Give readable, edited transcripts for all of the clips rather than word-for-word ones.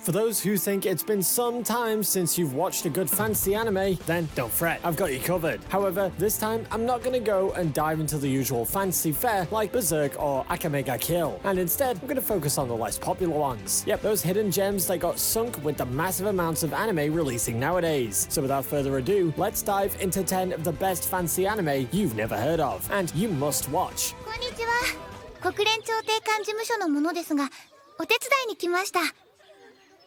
For those who think it's been some time since you've watched a good fantasy anime, then don't fret, I've got you covered. However, this time I'm not gonna go and dive into the usual fantasy fare like Berserk or Akame Ga Kill, and instead I'm gonna focus on the less popular ones. Yep, those hidden gems that got sunk with the massive amounts of anime releasing nowadays. So without further ado, let's dive into 10 of the best fantasy anime you've never heard of, and you must watch. こんにちは。国連調停官事務所の者ですが、お手伝いに来ました。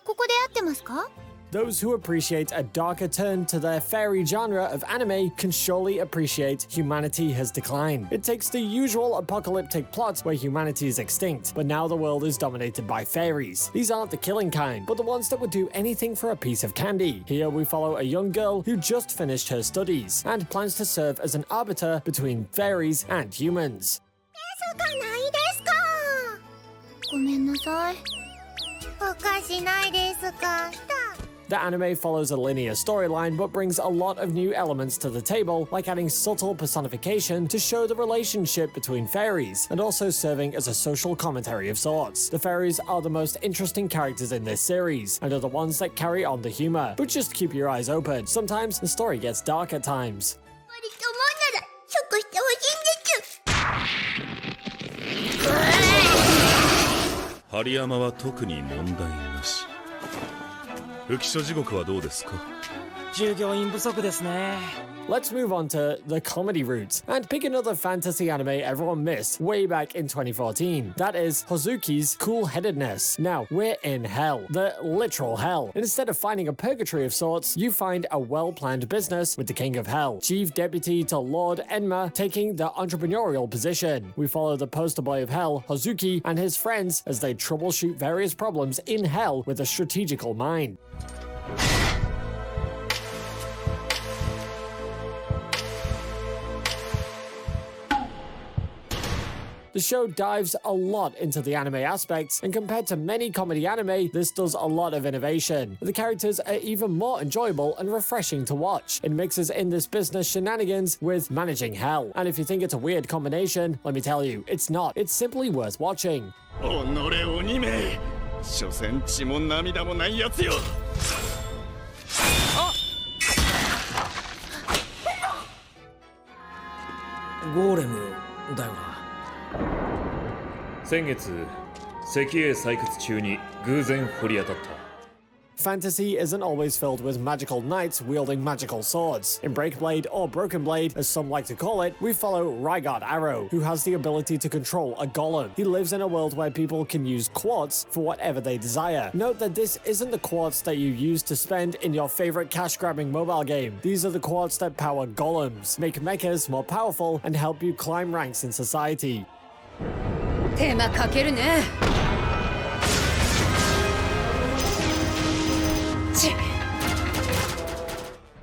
ここで合ってますか? Those who appreciate a darker turn to their fairy genre of anime can surely appreciate humanity has declined. It takes the usual apocalyptic plot where humanity is extinct, but now the world is dominated by fairies. These aren't the killing kind, but the ones that would do anything for a piece of candy. Here we follow a young girl who just finished her studies and plans to serve as an arbiter between fairies and humans. そうかないですか。ごめんなさい。おかしないですか。The anime follows a linear storyline but brings a lot of new elements to the table, like adding subtle personification to show the relationship between fairies, and also serving as a social commentary of sorts. The fairies are the most interesting characters in this series, and are the ones that carry on the humor, but just keep your eyes open. Sometimes the story gets dark at times. 針山は特に問題なし。浮所地獄はどうですか? 従業員不足ですね。 Let's move on to the comedy route and pick another fantasy anime everyone missed way back in 2014. That is Hozuki's Coolheadedness. Now, we're in hell. The literal hell. And instead of finding a purgatory of sorts, you find a well-planned business with the King of Hell, Chief Deputy to Lord Enma, taking the entrepreneurial position. We follow the poster boy of Hell, Hozuki, and his friends as they troubleshoot various problems in Hell with a strategical mind. The show dives a lot into the anime aspects, and compared to many comedy anime, this does a lot of innovation. The characters are even more enjoyable and refreshing to watch. It mixes in this business shenanigans with managing hell. And if you think it's a weird combination, let me tell you, it's not. It's simply worth watching. おのれ鬼め、所詮血も涙もないやつよ。ゴーレムだよな。先月、石英採掘中に偶然掘り当たった。 Fantasy isn't always filled with magical knights wielding magical swords. In Breakblade, or Broken Blade, as some like to call it, we follow Rygot Arrow, who has the ability to control a golem. He lives in a world where people can use quartz for whatever they desire. Note that this isn't the quartz that you use to spend in your favorite cash-grabbing mobile game. These are the quartz that power golems, make mechas more powerful, and help you climb ranks in society. 手間かけるね。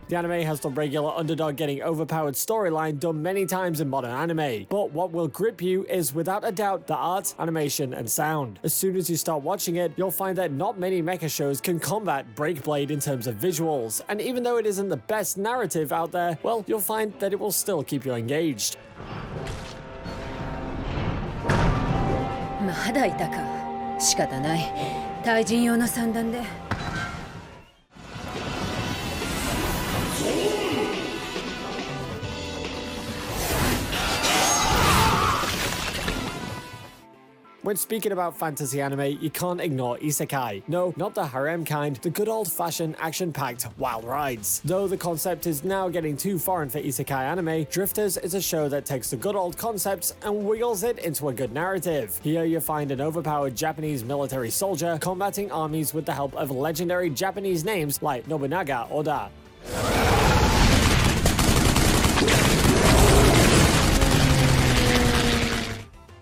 The anime has the regular underdog getting overpowered storyline done many times in modern anime, but what will grip you is without a doubt the art, animation, and sound. As soon as you start watching it, you'll find that not many mecha shows can combat Breakblade in terms of visuals, and even though it isn't the best narrative out there, well, you'll find that it will still keep you engaged. まだいたか。仕方ない。対人用の散弾で。 When speaking about fantasy anime, you can't ignore isekai. No, not the harem kind, the good old-fashioned action-packed wild rides. Though the concept is now getting too foreign for isekai anime, Drifters is a show that takes the good old concepts and wiggles it into a good narrative. Here you find an overpowered Japanese military soldier combating armies with the help of legendary Japanese names like Nobunaga Oda.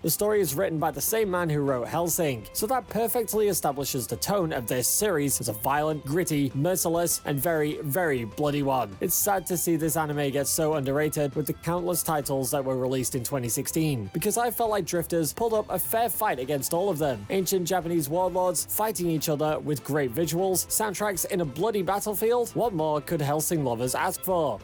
The story is written by the same man who wrote Hellsing, so that perfectly establishes the tone of this series as a violent, gritty, merciless, and very, very bloody one. It's sad to see this anime get so underrated with the countless titles that were released in 2016, because I felt like Drifters pulled up a fair fight against all of them. Ancient Japanese warlords fighting each other with great visuals, soundtracks in a bloody battlefield. What more could Hellsing lovers ask for?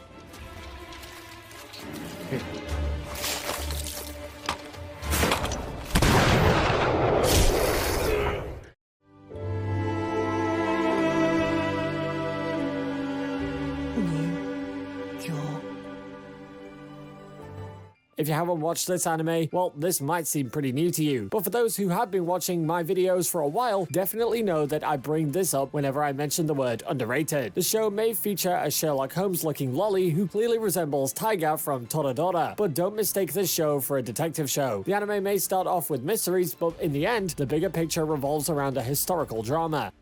If you haven't watched this anime, well, this might seem pretty new to you, but for those who have been watching my videos for a while, definitely know that I bring this up whenever I mention the word underrated. The show may feature a Sherlock Holmes-looking lolly who clearly resembles Taiga from Toradora, but don't mistake this show for a detective show. The anime may start off with mysteries, but in the end, the bigger picture revolves around a historical drama.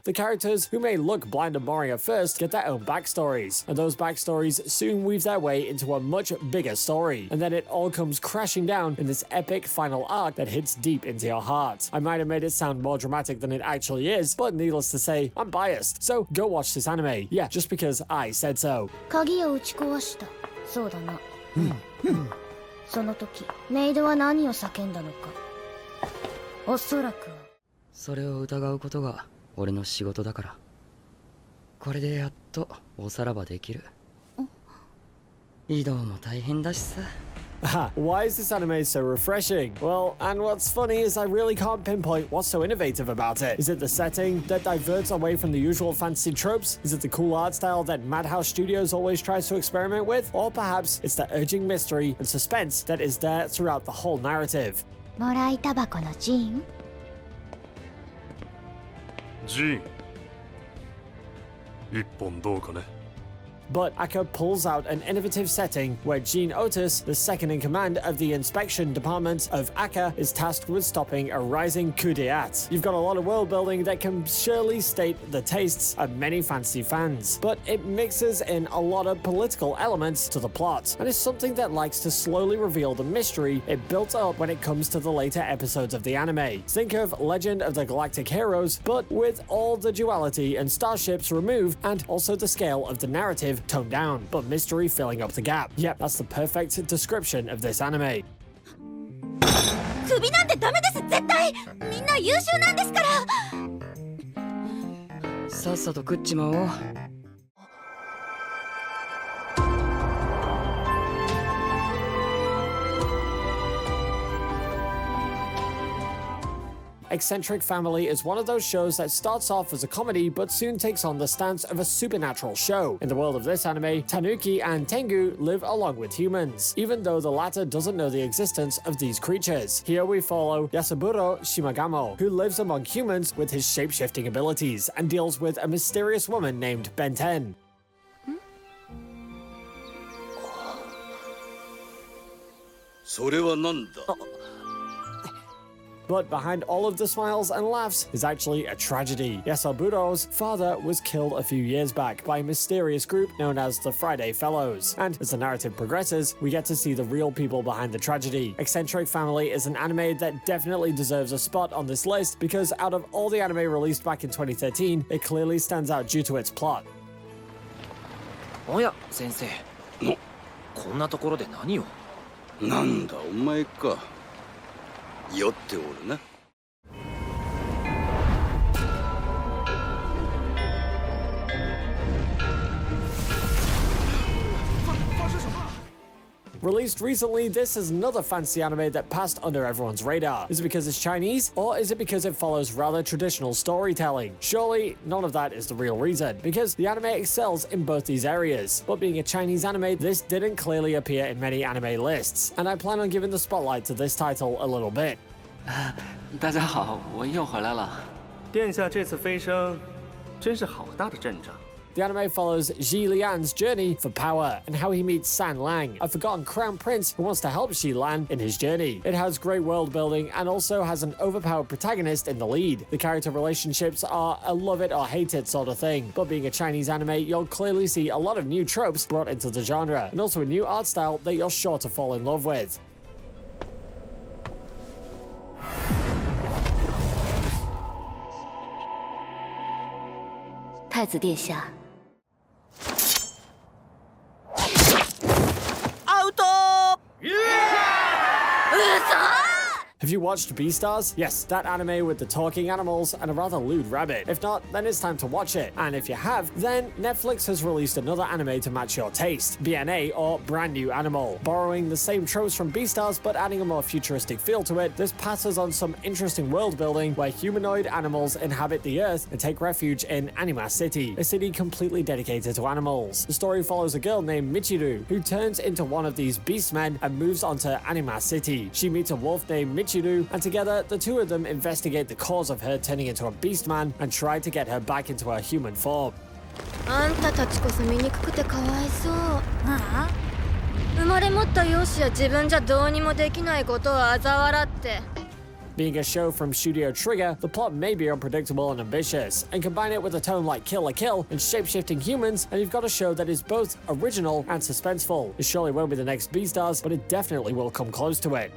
The characters, who may look bland and boring at first, get their own backstories, and those backstories soon weave their way into a much bigger story, and then it all comes crashing down in this epic final arc that hits deep into your heart. I might have made it sound more dramatic than it actually is, but needless to say, I'm biased, so go watch this anime. Yeah, just because I said so. 鍵を打ち壊した。そうだな。その時、メイドは何を叫んだのか。おそらくは。それを疑うことが俺の仕事だから。これでやっとおさらばできる。移動も大変だしさ。Why is this anime so refreshing? Well, and what's funny is I really can't pinpoint what's so innovative about it. Is it the setting that diverts away from the usual fantasy tropes? Is it the cool art style that Madhouse Studios always tries to experiment with? Or perhaps it's the urging mystery and suspense that is there throughout the whole narrative? もらいタバコのジーン。ジーン。一本どうかね。 But Akka pulls out an innovative setting where Jean Otis, the second in command of the inspection department of Akka, is tasked with stopping a rising coup d'etat. You've got a lot of world building that can surely state the tastes of many fantasy fans, but it mixes in a lot of political elements to the plot, and is something that likes to slowly reveal the mystery it built up when it comes to the later episodes of the anime. Think of Legend of the Galactic Heroes, but with all the duality and starships removed, and also the scale of the narrative toned down, but mystery filling up the gap. Yep, that's the perfect description of this anime. 首なんてダメです絶対みんな優秀なんですからさっさと食っちまおう。Eccentric Family is one of those shows that starts off as a comedy but soon takes on the stance of a supernatural show. In the world of this anime, Tanuki and Tengu live along with humans, even though the latter doesn't know the existence of these creatures. Here we follow Yasuburo Shimagamo, who lives among humans with his shape-shifting abilities and deals with a mysterious woman named Benten. それはなんだ。 But behind all of the smiles and laughs is actually a tragedy. Yasaburo's father was killed a few years back by a mysterious group known as the Friday Fellows. And as the narrative progresses, we get to see the real people behind the tragedy. Eccentric Family is an anime that definitely deserves a spot on this list because out of all the anime released back in 2013, it clearly stands out due to its plot. おや、先生。こんなところで何を？なんだお前か。 酔っておるな。 Released recently, this is another fantasy anime that passed under everyone's radar. Is it because it's Chinese, or is it because it follows rather traditional storytelling? Surely, none of that is the real reason, because the anime excels in both these areas. But being a Chinese anime, this didn't clearly appear in many anime lists, and I plan on giving the spotlight to this title a little bit. 大家好，我又回来了。殿下这次飞升，真是好大的阵仗。 The anime follows Ji Lian's journey for power and how he meets San Lang, a forgotten crown prince who wants to help Ji Lan in his journey. It has great world building and also has an overpowered protagonist in the lead. The character relationships are a love it or hate it sort of thing, but being a Chinese anime, you'll clearly see a lot of new tropes brought into the genre, and also a new art style that you're sure to fall in love with. 太子殿下。アウト！ Have you watched Beastars? Yes, that anime with the talking animals and a rather lewd rabbit. If not, then it's time to watch it. And if you have, then Netflix has released another anime to match your taste, BNA or Brand New Animal. Borrowing the same tropes from Beastars but adding a more futuristic feel to it, this passes on some interesting world building where humanoid animals inhabit the earth and take refuge in Anima City, a city completely dedicated to animals. The story follows a girl named Michiru who turns into one of these beastmen and moves on to Anima City. She meets a wolf named Michiru, and together the two of them investigate the cause of her turning into a beastman and try to get her back into her human form. あんたたちこそ醜くてかわいそう。生まれ持った容姿や自分じゃどうにもできないことを嘲笑って。Being a show from Studio Trigger, the plot may be unpredictable and ambitious, and combine it with a tone like Kill la Kill and shape-shifting humans, and you've got a show that is both original and suspenseful. It surely won't be the next Beastars, but it definitely will come close to it.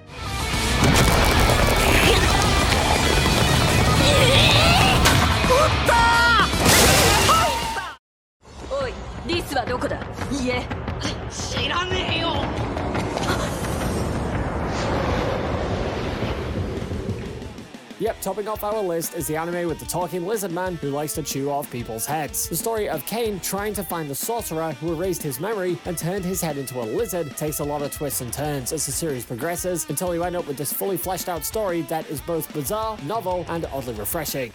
おい、リスはどこだ？言え。知らねえよ。Yep, topping off our list is the anime with the talking lizard man who likes to chew off people's heads. The story of Cain trying to find the sorcerer who erased his memory and turned his head into a lizard takes a lot of twists and turns as the series progresses until you end up with this fully fleshed out story that is both bizarre, novel, and oddly refreshing.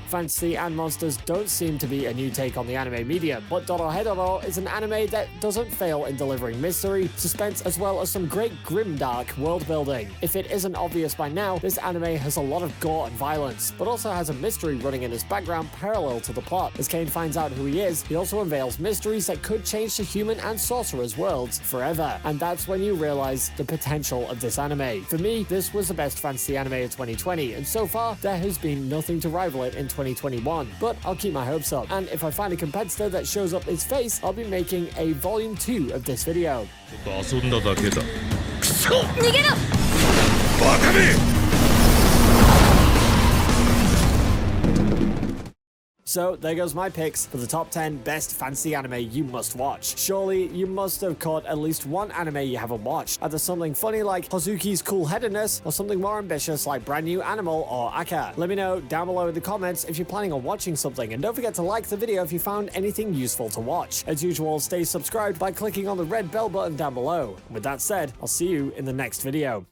Fantasy and monsters don't seem to be a new take on the anime medium, but Dorohedoro is an anime that doesn't fail in delivering mystery, suspense, as well as some great grimdark world building. If it isn't obvious by now, this anime has a lot of gore and violence, but also has a mystery running in its background parallel to the plot. As Cain finds out who he is, he also unveils mysteries that could change the human and sorcerer's worlds forever, and that's when you realize the potential of this anime. For me, this was the best fantasy anime of 2020, and so far, there has been nothing to rival it in 2021, but I'll keep my hopes up, and if I find a competitor that shows up its face, I'll be making a volume 2 of this video. 遊んだだけだ。くそ！逃げろ！バカめ！ So there goes my picks for the top 10 best fantasy anime you must watch. Surely you must have caught at least one anime you haven't watched, either something funny like Hozuki's Coolheadedness or something more ambitious like Brand New Animal or Akka. Let me know down below in the comments if you're planning on watching something, and don't forget to like the video if you found anything useful to watch. As usual, stay subscribed by clicking on the red bell button down below. With that said, I'll see you in the next video.